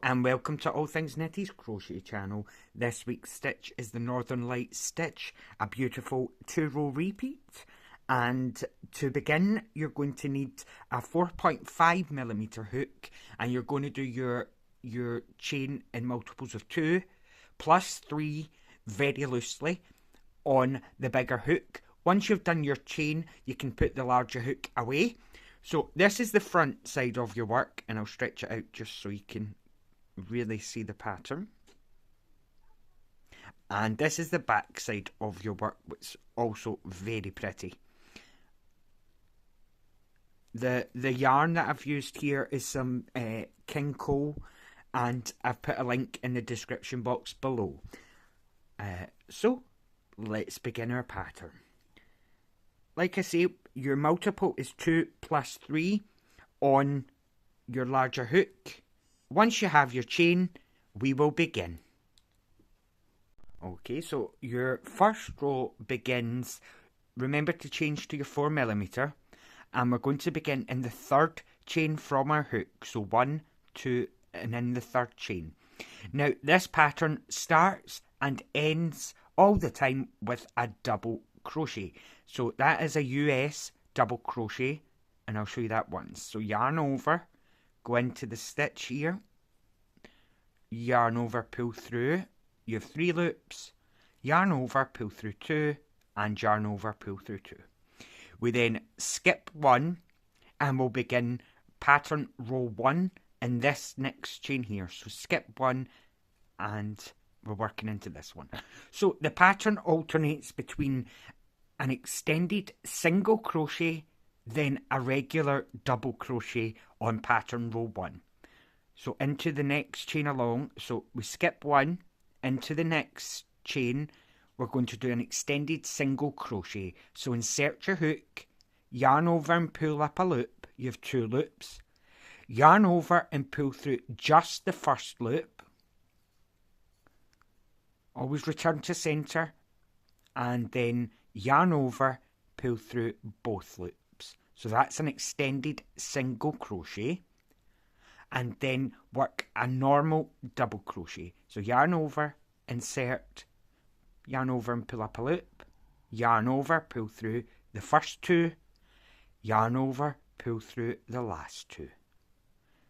and welcome to All Things Nitty's Crochet channel. This week's stitch is the Northern Lights stitch, a beautiful 2-row repeat. And to begin, you're going to need a 4.5mm hook, and you're going to do your chain in multiples of 2 plus 3 very loosely on the bigger hook. Once you've done your chain, you can put the larger hook away. So this is the front side of your work, and I'll stretch it out just so you can really see the pattern. And this is the back side of your work, which is also very pretty. The yarn that I've used here is some King Cole, and I've put a link in the description box below. So let's begin our pattern. Like I say, your multiple is 2 plus 3 on your larger hook. Once you have your chain, we will begin. Okay, so your first row begins, remember to change to your 4mm, and we're going to begin in the third chain from our hook. So 1, 2, and in the third chain. Now this pattern starts and ends all the time with a double crochet. So that is a US double crochet, and I'll show you that once. So yarn over, go into the stitch here, yarn over, pull through, you have 3 loops, yarn over, pull through 2, and yarn over, pull through 2. We then skip 1, and we'll begin pattern row 1 in this next chain here. So skip 1, and we're working into this one. So the pattern alternates between an extended single crochet, then a regular double crochet on pattern row 1. So into the next chain along, so we skip 1, into the next chain, we're going to do an extended single crochet. So insert your hook, yarn over and pull up a loop, you have 2 loops, yarn over and pull through just the first loop, always return to centre, and then yarn over, pull through both loops. So that's an extended single crochet. And then work a normal double crochet. So yarn over, insert, yarn over and pull up a loop, yarn over, pull through the first 2, yarn over, pull through the last 2.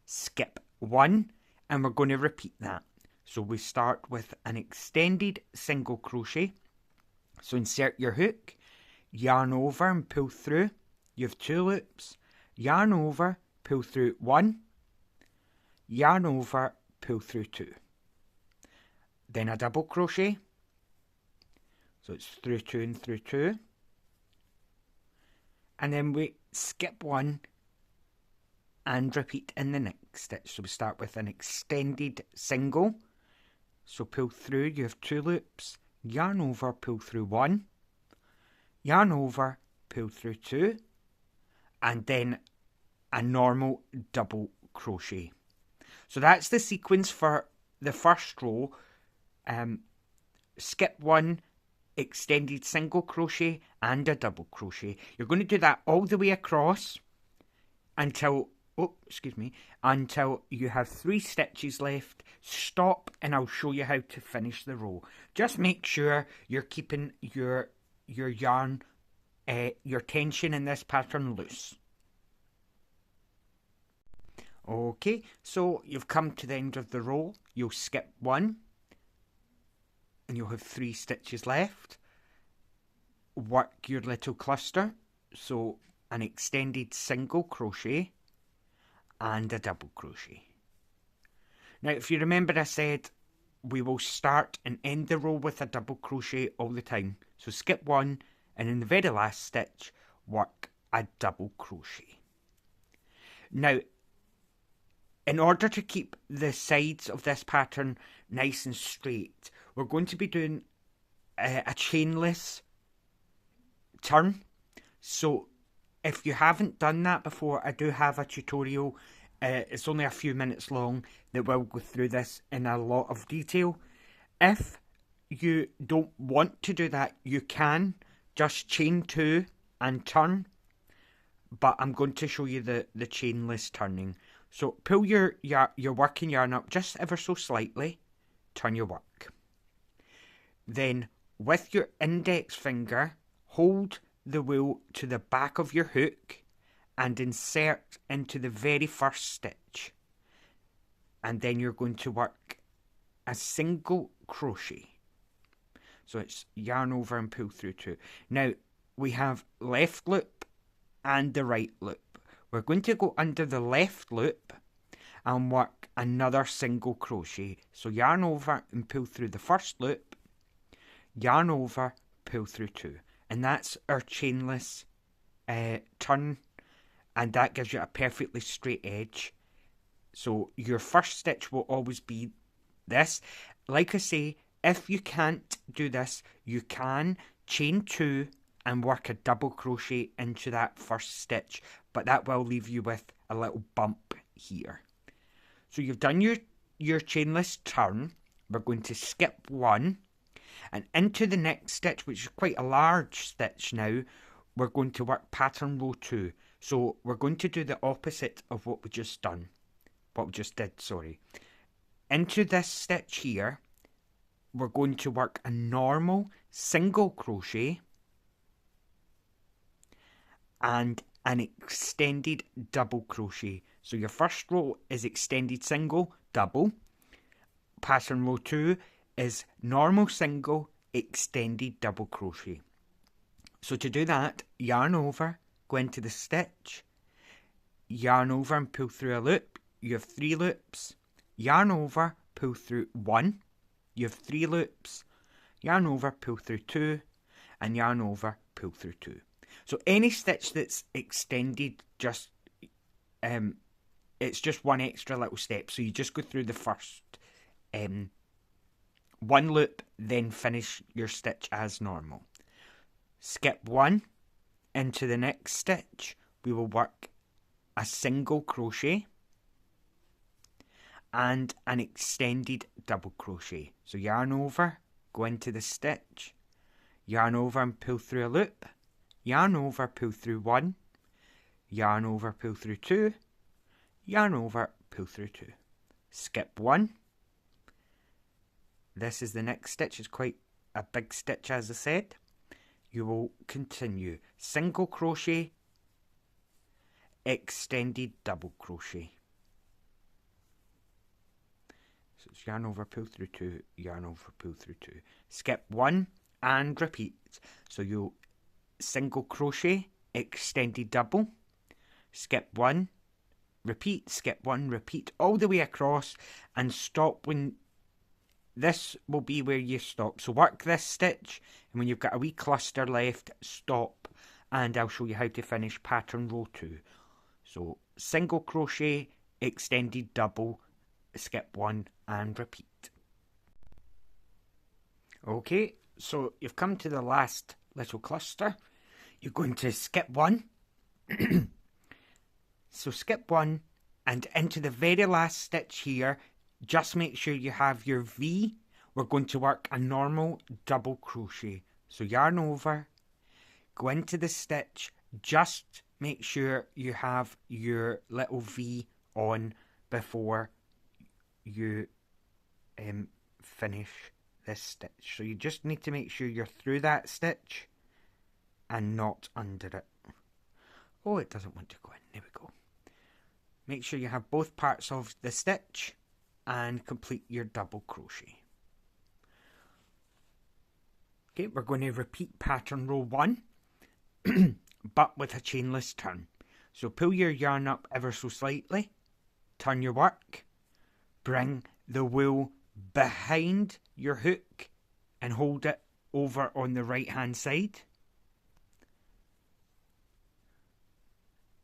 Skip 1, and we're going to repeat that. So we start with an extended single crochet. So insert your hook, yarn over and pull through. You have 2 loops, yarn over, pull through 1, yarn over, pull through 2. Then a double crochet. So it's through 2 and through 2. And then we skip 1 and repeat in the next stitch. So we start with an extended single. So pull through, you have 2 loops, yarn over, pull through 1, yarn over, pull through 2, and then a normal double crochet. So that's the sequence for the first row. Skip 1, extended single crochet, and a double crochet. You're going to do that all the way across until until you have 3 stitches left. Stop, and I'll show you how to finish the row. Just make sure you're keeping your yarn, your tension in this pattern loose. Okay, so you've come to the end of the row. You'll skip 1, and you'll have 3 stitches left. Work your little cluster, so an extended single crochet and a double crochet. Now if you remember, I said we will start and end the row with a double crochet all the time. So skip 1, and in the very last stitch work a double crochet. Now in order to keep the sides of this pattern nice and straight, we're going to be doing a chainless turn. So if you haven't done that before, I do have a tutorial. It's only a few minutes long that will go through this in a lot of detail. If you don't want to do that, you can just chain 2 and turn. But I'm going to show you the chainless turning. So pull your working yarn up just ever so slightly, turn your work. Then with your index finger, hold the wool to the back of your hook and insert into the very first stitch. And then you're going to work a single crochet. So it's yarn over and pull through 2. Now we have left loop and the right loop. We're going to go under the left loop and work another single crochet. So yarn over and pull through the first loop, yarn over, pull through 2. And that's our chainless turn, and that gives you a perfectly straight edge. So your first stitch will always be this. Like I say, if you can't do this, you can chain 2 and work a double crochet into that first stitch, but that will leave you with a little bump here. So you've done your chainless turn. We're going to skip 1, and into the next stitch, which is quite a large stitch now, we're going to work pattern row 2. So we're going to do the opposite of what we just did, sorry. Into this stitch here, we're going to work a normal single crochet and an extended double crochet. So your first row is extended single, double. Pattern row 2 is normal single, extended double crochet. So to do that, yarn over, go into the stitch, yarn over and pull through a loop. You have 3 loops. Yarn over, pull through 1. You have 3 loops. Yarn over, pull through 2, and yarn over, pull through 2. So any stitch that's extended, just it's just one extra little step. So you just go through the first 1 loop, then finish your stitch as normal. Skip 1, into the next stitch, we will work a single crochet and an extended double crochet. So yarn over, go into the stitch, yarn over and pull through a loop, yarn over, pull through 1, yarn over, pull through 2, yarn over, pull through 2. Skip 1. This is the next stitch. It's quite a big stitch, as I said. You will continue single crochet, extended double crochet. So it's yarn over, pull through 2, yarn over, pull through 2. Skip 1 and repeat. So you single crochet, extended double, skip 1, repeat, skip 1, repeat, all the way across, and stop when this will be where you stop. So work this stitch, and when you've got a wee cluster left, stop, and I'll show you how to finish pattern row 2. So single crochet, extended double, skip 1 and repeat. Okay, so you've come to the last little cluster. You're going to skip 1. So skip 1 and into the very last stitch here, just make sure you have your V. We're going to work a normal double crochet. So yarn over, go into the stitch, just make sure you have your little V on before you finish this stitch. So you just need to make sure you're through that stitch and not under it. Oh, it doesn't want to go in. There we go. Make sure you have both parts of the stitch and complete your double crochet. Okay, we're going to repeat pattern row 1, but with a chainless turn. So pull your yarn up ever so slightly, turn your work, bring the wool behind your hook and hold it over on the right hand side.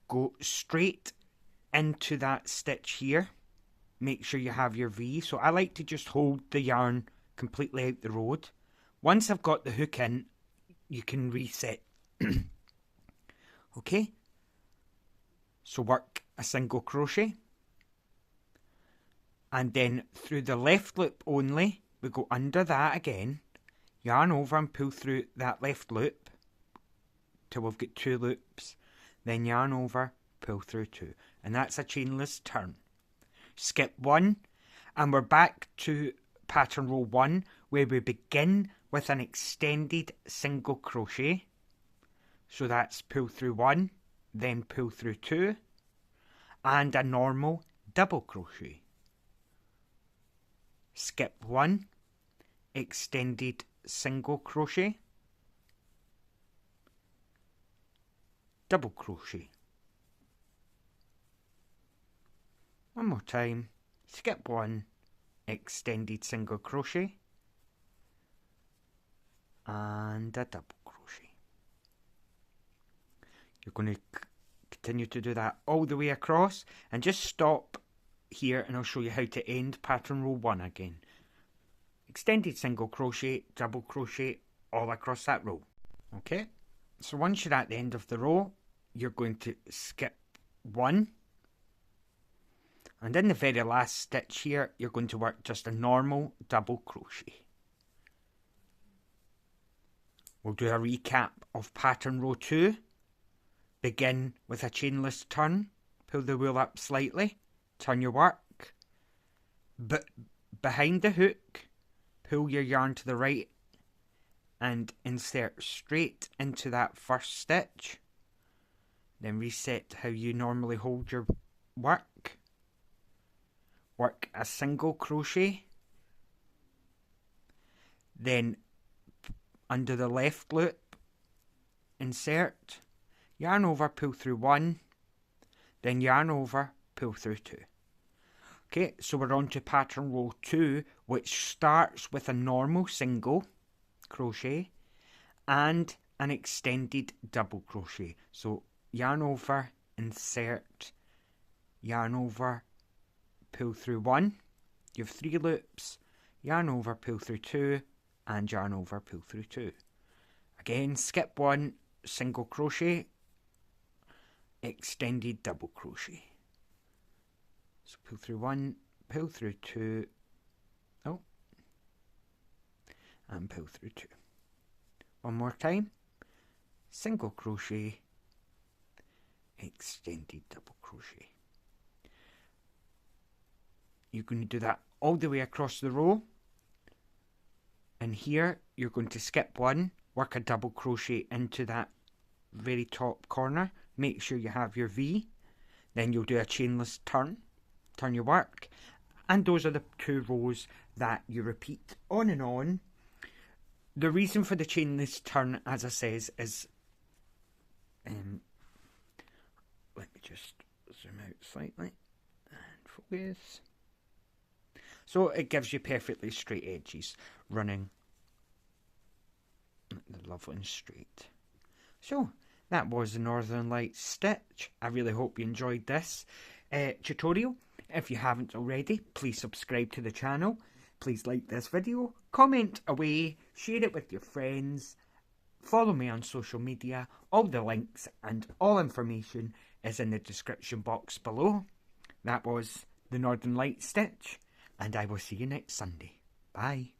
Go straight into that stitch here. Make sure you have your V. So I like to just hold the yarn completely out the road. Once I've got the hook in, you can reset. Okay, so work a single crochet, and then through the left loop only, we go under that again, yarn over and pull through that left loop till we've got 2 loops, then yarn over, pull through 2, and that's a chainless turn. Skip 1, and we're back to pattern row 1, where we begin with an extended single crochet. So that's pull through 1, then pull through 2, and a normal double crochet. Skip 1, extended single crochet, double crochet. One more time, skip 1, extended single crochet, and a double crochet. You're going to continue to do that all the way across, and just stop here and I'll show you how to end pattern row 1 again. Extended single crochet, double crochet all across that row. Okay, so once you're at the end of the row, you're going to skip 1, and in the very last stitch here you're going to work just a normal double crochet. We'll do a recap of pattern row 2. Begin with a chainless turn, pull the wool up slightly, turn your work, but behind the hook, pull your yarn to the right and insert straight into that first stitch. Then reset how you normally hold your work. Work a single crochet. Then under the left loop, insert, yarn over, pull through 1, then yarn over, pull through 2. Okay, so we're on to pattern row 2, which starts with a normal single crochet and an extended double crochet. So yarn over, insert, yarn over, pull through 1. You have 3 loops, yarn over, pull through 2, and yarn over, pull through 2. Again, skip 1, single crochet, extended double crochet. So pull through 1, pull through 2, and pull through 2. One more time, single crochet, extended double crochet. You're going to do that all the way across the row, and here you're going to skip 1, work a double crochet into that very top corner, make sure you have your V, then you'll do a chainless turn, turn your work, and those are the 2 rows that you repeat on and on. The reason for the chainless turn, as I says, is let me just zoom out slightly and focus. So it gives you perfectly straight edges running the lovely and straight. So that was the Northern Lights stitch. I really hope you enjoyed this tutorial. If you haven't already, please subscribe to the channel. Please like this video, comment away, share it with your friends, follow me on social media. All the links and all information is in the description box below. That was the Northern Lights stitch, and I will see you next Sunday. Bye.